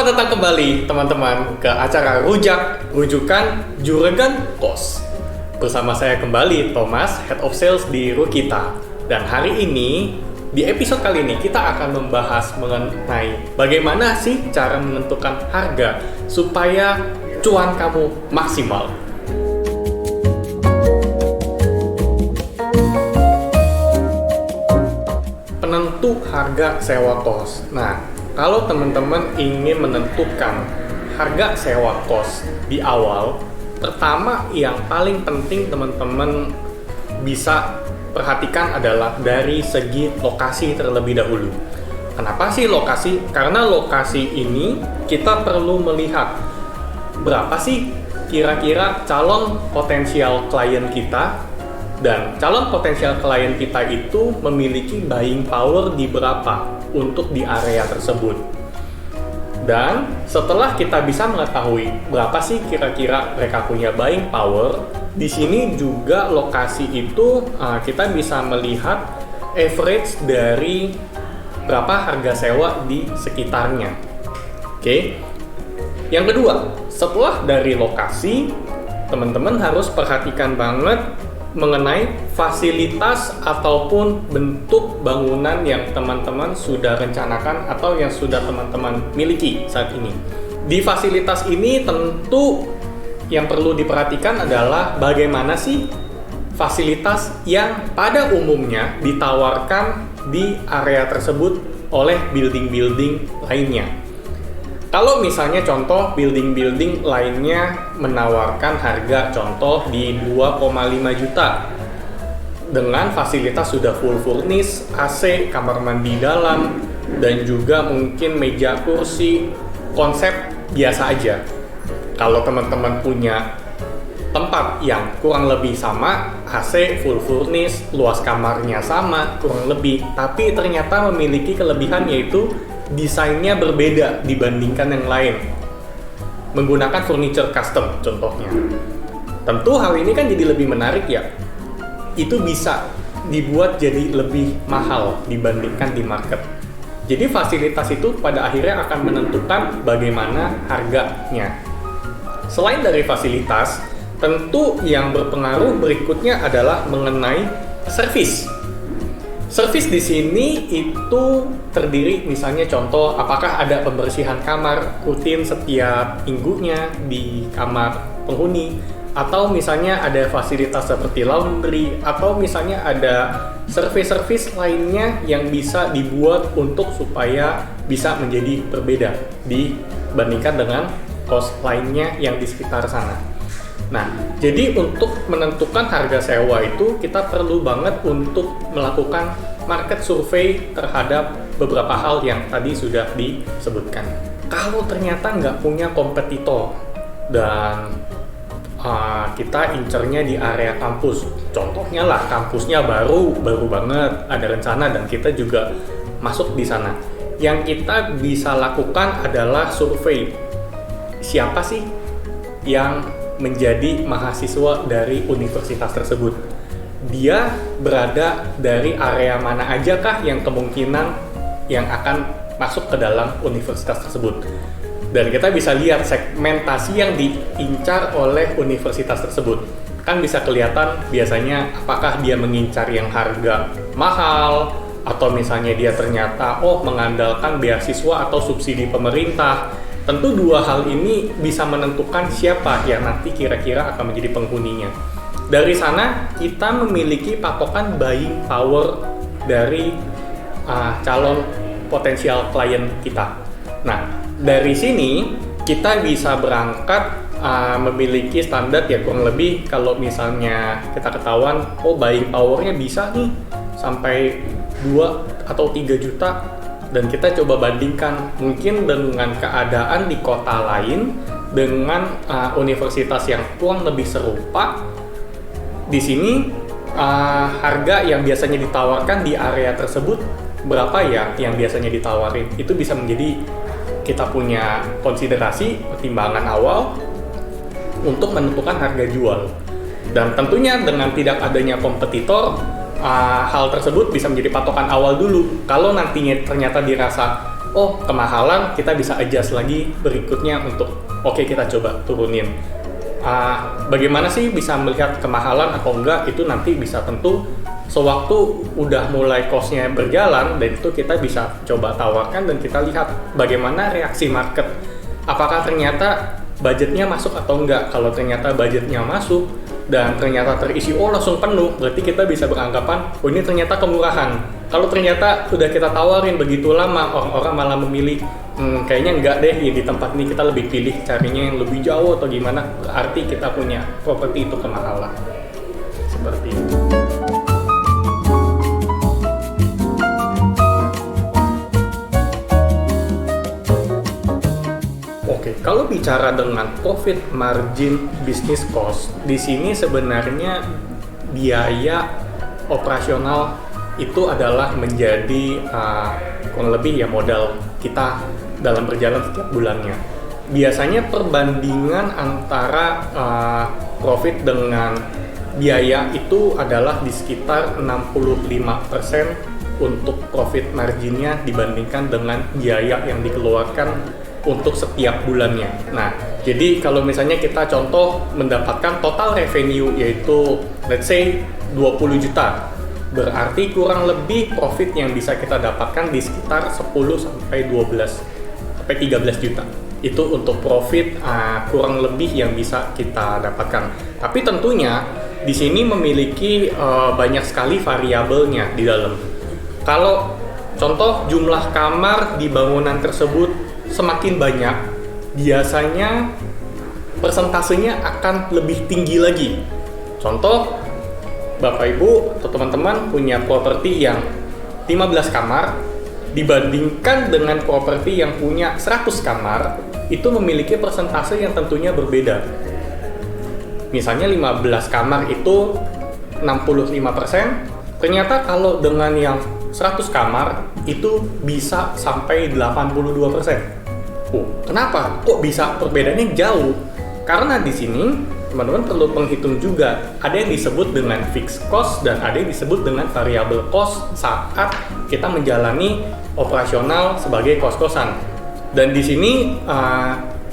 Selamat datang kembali teman-teman ke acara Rujukan Juragan Kos. Bersama saya kembali Thomas, Head of Sales di Rukita. Dan hari ini, di episode kali ini kita akan membahas mengenai bagaimana sih cara menentukan harga supaya cuan kamu maksimal. Penentu harga sewa kos. Nah, kalau teman-teman ingin menentukan harga sewa kos di awal, pertama yang paling penting teman-teman bisa perhatikan adalah dari segi lokasi terlebih dahulu. Kenapa sih lokasi? Karena lokasi ini kita perlu melihat berapa sih kira-kira calon potensial klien kita, dan calon potensial klien kita itu memiliki buying power di berapa untuk di area tersebut. Dan setelah kita bisa mengetahui berapa sih kira-kira mereka punya buying power, di sini juga lokasi itu kita bisa melihat average dari berapa harga sewa di sekitarnya. Oke. Yang kedua, setelah dari lokasi, teman-teman harus perhatikan banget mengenai fasilitas ataupun bentuk bangunan yang teman-teman sudah rencanakan atau yang sudah teman-teman miliki saat ini. Di fasilitas ini tentu yang perlu diperhatikan adalah bagaimana sih fasilitas yang pada umumnya ditawarkan di area tersebut oleh building-building lainnya. Kalau misalnya contoh building-building lainnya menawarkan harga contoh di 2,5 juta dengan fasilitas sudah full furnish, AC, kamar mandi dalam, dan juga mungkin meja kursi, konsep biasa aja. Kalau teman-teman punya tempat yang kurang lebih sama, AC, full furnish, luas kamarnya sama, kurang lebih, tapi ternyata memiliki kelebihan yaitu desainnya berbeda dibandingkan yang lain, menggunakan furniture custom contohnya. Tentu hal ini kan jadi lebih menarik ya. Itu bisa dibuat jadi lebih mahal dibandingkan di market. Jadi fasilitas itu pada akhirnya akan menentukan bagaimana harganya. Selain dari fasilitas, tentu yang berpengaruh berikutnya adalah mengenai service. Servis di sini itu terdiri misalnya contoh apakah ada pembersihan kamar rutin setiap minggunya di kamar penghuni, atau misalnya ada fasilitas seperti laundry, atau misalnya ada servis-servis lainnya yang bisa dibuat untuk supaya bisa menjadi berbeda dibandingkan dengan kos lainnya yang di sekitar sana. Nah, jadi untuk menentukan harga sewa itu kita perlu banget untuk melakukan market survey terhadap beberapa hal yang tadi sudah disebutkan. Kalau ternyata nggak punya kompetitor dan kita incernya di area kampus, contohnya lah kampusnya baru banget, ada rencana dan kita juga masuk di sana. Yang kita bisa lakukan adalah survei. Siapa sih yang menjadi mahasiswa dari universitas tersebut? Dia berada dari area mana aja kah yang kemungkinan yang akan masuk ke dalam universitas tersebut? Dan kita bisa lihat segmentasi yang diincar oleh universitas tersebut. Kan bisa kelihatan biasanya apakah dia mengincar yang harga mahal, atau misalnya dia ternyata mengandalkan beasiswa atau subsidi pemerintah. Tentu dua hal ini bisa menentukan siapa yang nanti kira-kira akan menjadi penghuninya. Dari sana kita memiliki patokan buying power dari calon potensial klien kita. Nah, dari sini kita bisa berangkat memiliki standar ya kurang lebih kalau misalnya kita ketahuan buying powernya bisa nih sampai 2 atau 3 juta. Dan kita coba bandingkan mungkin dengan keadaan di kota lain dengan universitas yang kurang lebih serupa. Di sini harga yang biasanya ditawarkan di area tersebut berapa ya yang biasanya ditawarin. Itu bisa menjadi kita punya konsiderasi pertimbangan awal untuk menentukan harga jual. Dan tentunya dengan tidak adanya kompetitor, hal tersebut bisa menjadi patokan awal dulu. Kalau nantinya ternyata dirasa oh kemahalan, kita bisa adjust lagi berikutnya untuk oke, kita coba turunin. Bagaimana sih bisa melihat kemahalan atau enggak, itu nanti bisa tentu sewaktu udah mulai cost-nya berjalan, dan itu kita bisa coba tawarkan dan kita lihat bagaimana reaksi market. Apakah ternyata budgetnya masuk atau enggak. Kalau ternyata budgetnya masuk dan ternyata terisi langsung penuh, berarti kita bisa beranggapan ini ternyata kemurahan. Kalau ternyata udah kita tawarin begitu lama, orang-orang malah memilih kayaknya enggak deh, ya di tempat ini kita lebih pilih carinya yang lebih jauh atau gimana, berarti kita punya properti itu kemahalan. Seperti itu. Kalau bicara dengan profit margin business cost, di sini sebenarnya biaya operasional itu adalah menjadi kurang lebih ya modal kita dalam berjalan setiap bulannya. Biasanya perbandingan antara profit dengan biaya itu adalah di sekitar 65% untuk profit marginnya dibandingkan dengan biaya yang dikeluarkan untuk setiap bulannya. Nah, jadi kalau misalnya kita contoh mendapatkan total revenue yaitu let's say 20 juta, berarti kurang lebih profit yang bisa kita dapatkan di sekitar 10 sampai 12 sampai 13 juta. Itu untuk profit kurang lebih yang bisa kita dapatkan. Tapi tentunya di sini memiliki banyak sekali variabelnya di dalam. Kalau contoh jumlah kamar di bangunan tersebut semakin banyak, biasanya persentasenya akan lebih tinggi lagi. Contoh, Bapak Ibu atau teman-teman punya properti yang 15 kamar dibandingkan dengan properti yang punya 100 kamar, itu memiliki persentase yang tentunya berbeda. Misalnya 15 kamar itu 65%, ternyata kalau dengan yang 100 kamar itu bisa sampai 82%. Kenapa? Kok bisa perbedaannya jauh? Karena di sini teman-teman perlu menghitung juga, ada yang disebut dengan fixed cost dan ada yang disebut dengan variable cost saat kita menjalani operasional sebagai kos-kosan. Dan di sini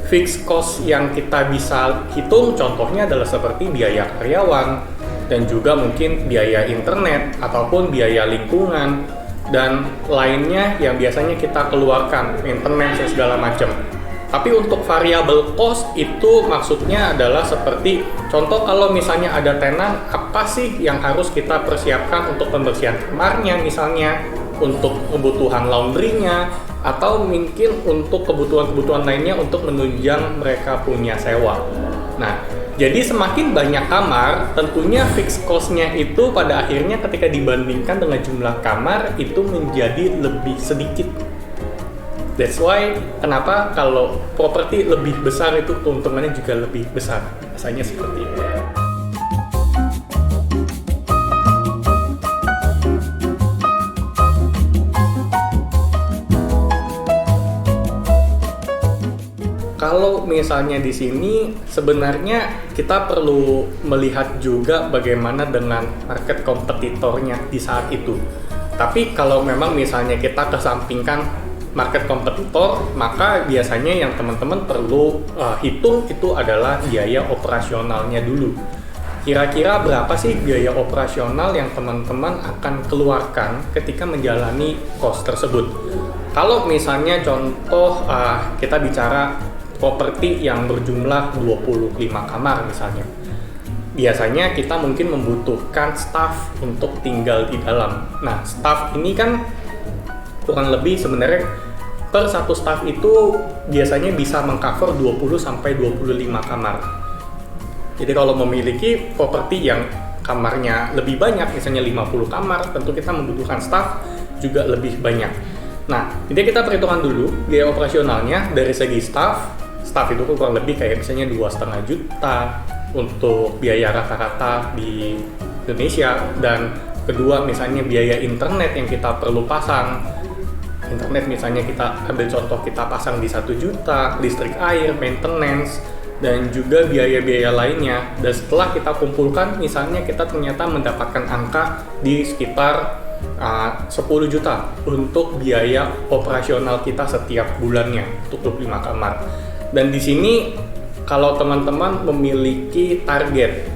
fixed cost yang kita bisa hitung contohnya adalah seperti biaya karyawan dan juga mungkin biaya internet ataupun biaya lingkungan dan lainnya yang biasanya kita keluarkan, maintenance dan segala macam. Tapi untuk variable cost itu maksudnya adalah seperti contoh kalau misalnya ada tenan, apa sih yang harus kita persiapkan untuk pembersihan kamarnya misalnya, untuk kebutuhan laundry-nya, atau mungkin untuk kebutuhan-kebutuhan lainnya untuk menunjang mereka punya sewa. Nah, jadi semakin banyak kamar, tentunya fixed cost-nya itu pada akhirnya ketika dibandingkan dengan jumlah kamar itu menjadi lebih sedikit. That's why kenapa kalau properti lebih besar itu keuntungannya juga lebih besar. Rasanya seperti itu. Kalau misalnya di sini sebenarnya kita perlu melihat juga bagaimana dengan market kompetitornya di saat itu. Tapi kalau memang misalnya kita kesampingkan market kompetitor, maka biasanya yang teman-teman perlu hitung itu adalah biaya operasionalnya dulu. Kira-kira berapa sih biaya operasional yang teman-teman akan keluarkan ketika menjalani cost tersebut? Kalau misalnya contoh kita bicara properti yang berjumlah 25 kamar misalnya, biasanya kita mungkin membutuhkan staff untuk tinggal di dalam. Nah, staff ini kan kurang lebih sebenarnya per satu staff itu biasanya bisa mengcover 20 sampai 25 kamar. Jadi kalau memiliki properti yang kamarnya lebih banyak, misalnya 50 kamar, tentu kita membutuhkan staff juga lebih banyak. Nah, jadi kita perhitungan dulu biaya operasionalnya dari segi staff itu kurang lebih kayak misalnya 2,5 juta untuk biaya rata-rata di Indonesia, dan kedua misalnya biaya internet yang kita perlu pasang. Internet misalnya kita ambil contoh kita pasang di 1 juta, listrik air, maintenance, dan juga biaya-biaya lainnya. Dan setelah kita kumpulkan, misalnya kita ternyata mendapatkan angka di sekitar 10 juta untuk biaya operasional kita setiap bulannya untuk 25 kamar. Dan di sini kalau teman-teman memiliki target,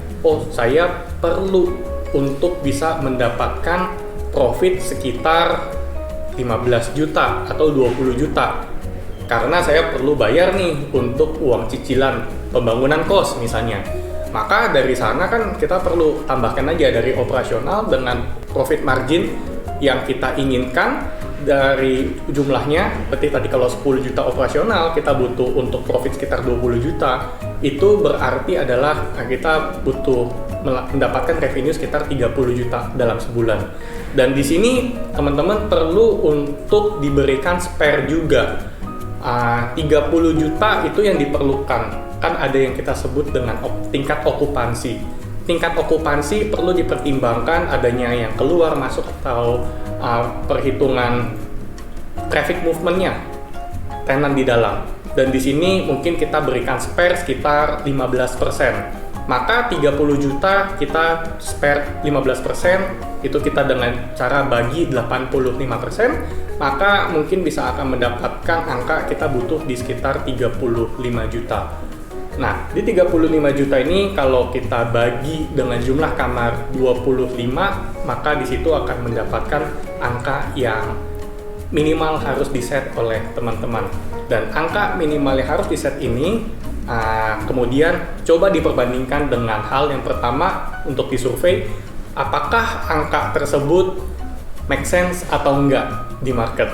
saya perlu untuk bisa mendapatkan profit sekitar 15 juta atau 20 juta karena saya perlu bayar nih untuk uang cicilan pembangunan kos misalnya. Maka dari sana kan kita perlu tambahkan aja dari operasional dengan profit margin yang kita inginkan dari jumlahnya. Berarti tadi kalau 10 juta operasional kita butuh untuk profit sekitar 20 juta, itu berarti adalah kita butuh mendapatkan revenue sekitar 30 juta dalam sebulan. Dan di sini teman-teman perlu untuk diberikan spare juga. 30 juta itu yang diperlukan. Kan ada yang kita sebut dengan tingkat okupansi. Tingkat okupansi perlu dipertimbangkan adanya yang keluar masuk atau perhitungan traffic movement-nya tenan di dalam. Dan di sini mungkin kita berikan spare sekitar 15%. Maka 30 juta kita spare 15%, itu kita dengan cara bagi 85%, maka mungkin bisa akan mendapatkan angka kita butuh di sekitar 35 juta. Nah, di 35 juta ini kalau kita bagi dengan jumlah kamar 25, maka di situ akan mendapatkan angka yang minimal harus diset oleh teman-teman. Dan angka minimal yang harus diset ini kemudian coba diperbandingkan dengan hal yang pertama untuk disurvei, apakah angka tersebut make sense atau enggak di market.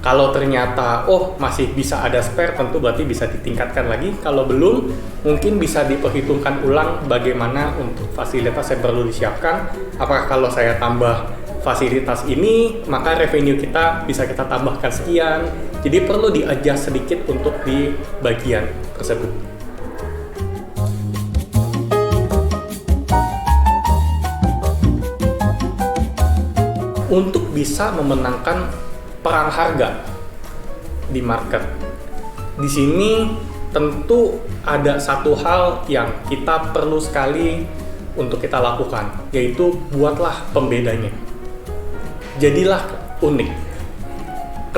Kalau ternyata masih bisa ada spare, tentu berarti bisa ditingkatkan lagi. Kalau belum, mungkin bisa diperhitungkan ulang bagaimana untuk fasilitas yang perlu disiapkan. Apakah kalau saya tambah fasilitas ini, maka revenue kita bisa kita tambahkan sekian. Jadi perlu di-adjust sedikit untuk di bagian tersebut. Untuk bisa memenangkan perang harga di market, di sini tentu ada satu hal yang kita perlu sekali untuk kita lakukan, yaitu buatlah pembedanya. Jadilah unik.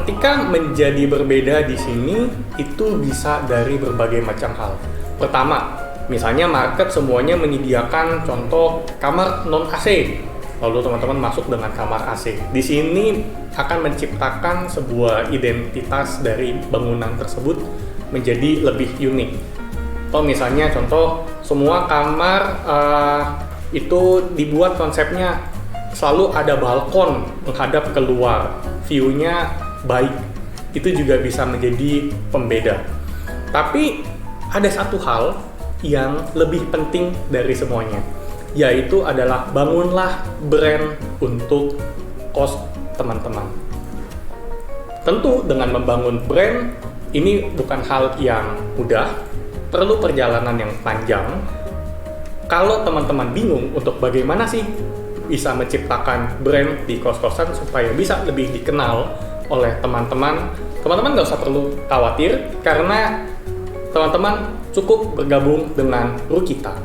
Ketika menjadi berbeda di sini, itu bisa dari berbagai macam hal. Pertama, misalnya market semuanya menyediakan contoh kamar non AC. Lalu teman-teman masuk dengan kamar AC. Di sini akan menciptakan sebuah identitas dari bangunan tersebut menjadi lebih unik. Atau misalnya contoh semua kamar itu dibuat konsepnya selalu ada balkon menghadap keluar, view-nya baik. Itu juga bisa menjadi pembeda. Tapi ada satu hal yang lebih penting dari semuanya, yaitu adalah bangunlah brand untuk kos teman-teman. Tentu dengan membangun brand ini bukan hal yang mudah, perlu perjalanan yang panjang. Kalau teman-teman bingung untuk bagaimana sih bisa menciptakan brand di kos-kosan supaya bisa lebih dikenal oleh teman-teman, teman-teman nggak usah perlu khawatir karena teman-teman cukup bergabung dengan Rukita.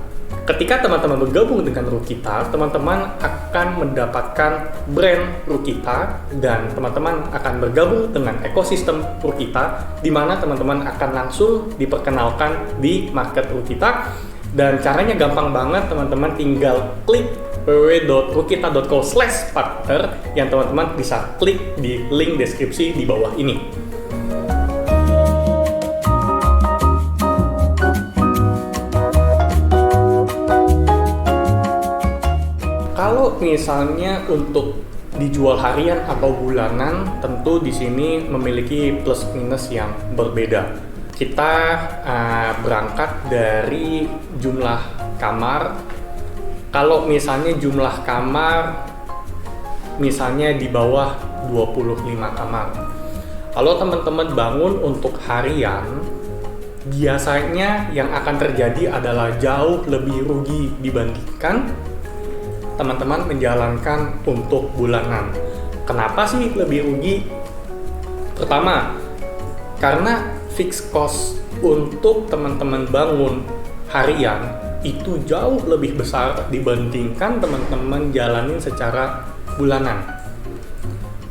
Ketika teman-teman bergabung dengan Rukita, teman-teman akan mendapatkan brand Rukita dan teman-teman akan bergabung dengan ekosistem Rukita, di mana teman-teman akan langsung diperkenalkan di market Rukita. Dan caranya gampang banget, teman-teman tinggal klik www.rukita.co/partner yang teman-teman bisa klik di link deskripsi di bawah ini. Kalau misalnya untuk dijual harian atau bulanan, tentu di sini memiliki plus minus yang berbeda. Kita berangkat dari jumlah kamar. Kalau misalnya jumlah kamar misalnya di bawah 25 kamar. Kalau teman-teman bangun untuk harian, biasanya yang akan terjadi adalah jauh lebih rugi dibandingkan teman-teman menjalankan untuk bulanan. Kenapa sih lebih rugi? Pertama, karena fixed cost untuk teman-teman bangun harian itu jauh lebih besar dibandingkan teman-teman jalanin secara bulanan.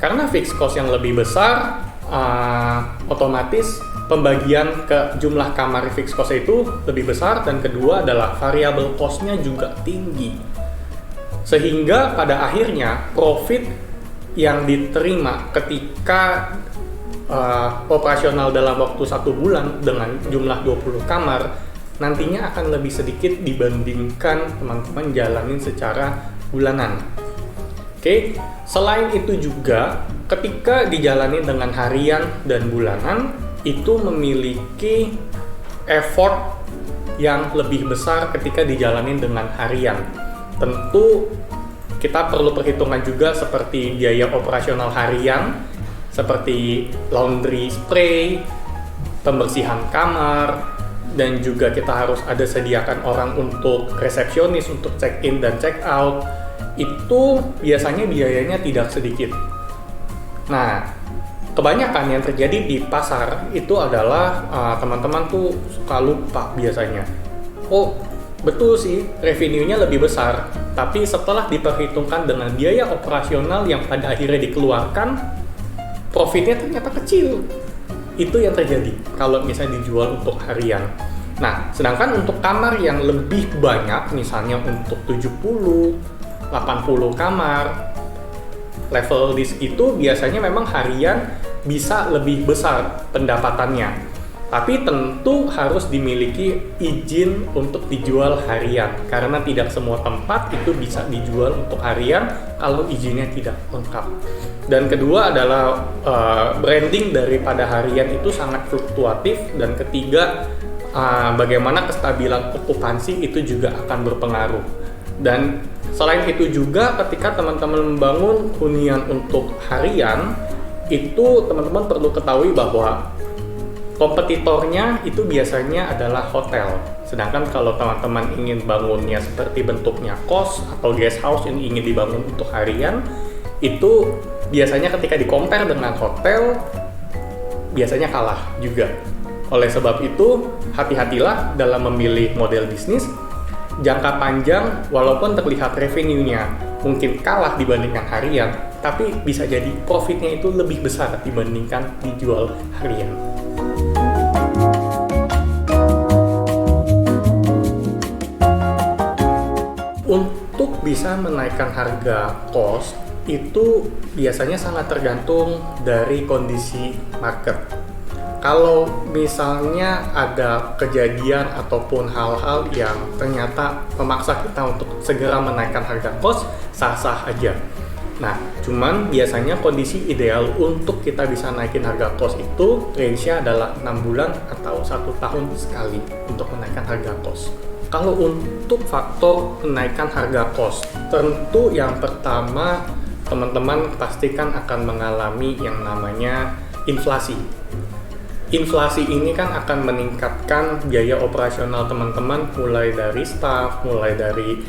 Karena fixed cost yang lebih besar, otomatis pembagian ke jumlah kamar fixed cost itu lebih besar, dan kedua adalah variable cost-nya juga tinggi. Sehingga pada akhirnya profit yang diterima ketika operasional dalam waktu 1 bulan dengan jumlah 20 kamar nantinya akan lebih sedikit dibandingkan teman-teman jalanin secara bulanan. Oke, selain itu juga ketika dijalani dengan harian dan bulanan itu memiliki effort yang lebih besar ketika dijalani dengan harian. Tentu kita perlu perhitungan juga seperti biaya operasional harian, seperti laundry spray, pembersihan kamar, dan juga kita harus ada sediakan orang untuk resepsionis, untuk check in dan check out. Itu biasanya biayanya tidak sedikit. Nah, kebanyakan yang terjadi di pasar itu adalah teman-teman tuh suka lupa biasanya. Oh, betul sih, revenue-nya lebih besar, tapi setelah diperhitungkan dengan biaya operasional yang pada akhirnya dikeluarkan, profitnya ternyata kecil. Itu yang terjadi kalau misalnya dijual untuk harian. Nah, sedangkan untuk kamar yang lebih banyak, misalnya untuk 70, 80 kamar, level list itu biasanya memang harian bisa lebih besar pendapatannya. Tapi tentu harus dimiliki izin untuk dijual harian, karena tidak semua tempat itu bisa dijual untuk harian kalau izinnya tidak lengkap. Dan kedua adalah branding daripada harian itu sangat fluktuatif. Dan ketiga, bagaimana kestabilan okupansi itu juga akan berpengaruh. Dan selain itu juga ketika teman-teman membangun hunian untuk harian, itu teman-teman perlu ketahui bahwa kompetitornya itu biasanya adalah hotel. Sedangkan kalau teman-teman ingin bangunnya seperti bentuknya kos atau guest house yang ingin dibangun untuk harian, itu biasanya ketika di-compare dengan hotel, biasanya kalah juga. Oleh sebab itu, hati-hatilah dalam memilih model bisnis. Jangka panjang, walaupun terlihat revenue-nya mungkin kalah dibandingkan harian, tapi bisa jadi profitnya itu lebih besar dibandingkan dijual harian. Untuk bisa menaikkan harga kos, itu biasanya sangat tergantung dari kondisi market. Kalau misalnya ada kejadian ataupun hal-hal yang ternyata memaksa kita untuk segera menaikkan harga kos, sah-sah aja. Nah, cuman biasanya kondisi ideal untuk kita bisa naikin harga kos itu range-nya adalah 6 bulan atau 1 tahun sekali untuk menaikkan harga kos. Kalau untuk faktor kenaikan harga kos, tentu yang pertama teman-teman pastikan akan mengalami yang namanya inflasi. Inflasi ini kan akan meningkatkan biaya operasional teman-teman, mulai dari staff, mulai dari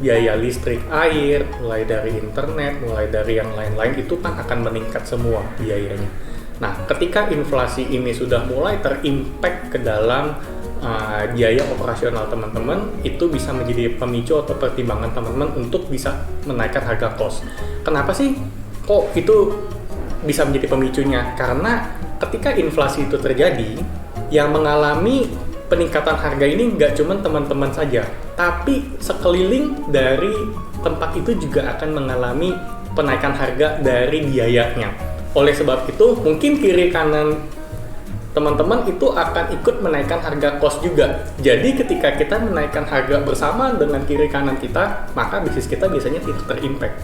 biaya listrik, air, mulai dari internet, mulai dari yang lain-lain, itu kan akan meningkat semua biayanya. Nah, ketika inflasi ini sudah mulai terimpact ke dalam biaya operasional teman-teman, itu bisa menjadi pemicu atau pertimbangan teman-teman untuk bisa menaikkan harga kos. Kenapa sih kok itu bisa menjadi pemicunya? Karena ketika inflasi itu terjadi, yang mengalami peningkatan harga ini nggak cuma teman-teman saja, tapi sekeliling dari tempat itu juga akan mengalami penaikan harga dari biayanya. Oleh sebab itu, mungkin kiri kanan teman-teman itu akan ikut menaikkan harga kos juga. Jadi ketika kita menaikkan harga bersama dengan kiri kanan kita, maka bisnis kita biasanya tidak terimpact.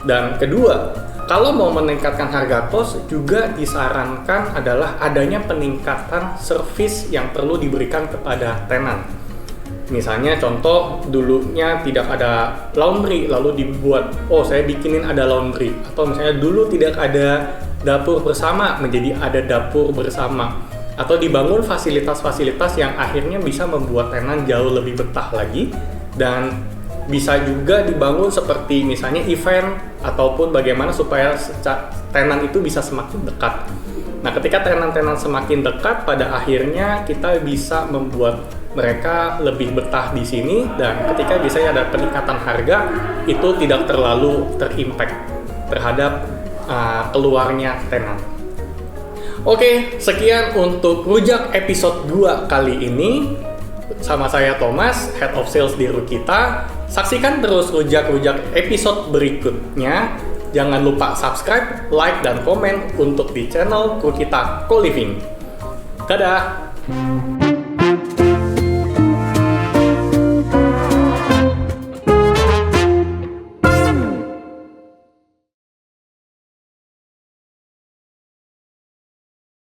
Dan kedua, kalau mau meningkatkan harga kos, juga disarankan adalah adanya peningkatan service yang perlu diberikan kepada tenan. Misalnya contoh, dulunya tidak ada laundry, lalu dibuat, oh saya bikinin ada laundry. Atau misalnya dulu tidak ada dapur bersama, menjadi ada dapur bersama. Atau dibangun fasilitas-fasilitas yang akhirnya bisa membuat tenan jauh lebih betah lagi. Dan bisa juga dibangun seperti misalnya event, ataupun bagaimana supaya tenan itu bisa semakin dekat. Nah, ketika tenan-tenan semakin dekat, pada akhirnya kita bisa membuat mereka lebih betah di sini, dan ketika biasanya ada peningkatan harga, itu tidak terlalu terimpact. terhadap keluarnya tenant. Oke, sekian untuk Rujak episode 2 kali ini. Sama saya Thomas, Head of Sales di Rukita. Saksikan terus Rujak-Rujak episode berikutnya. Jangan lupa subscribe, like, dan komen untuk di channel Rukita Co-Living. Dadah!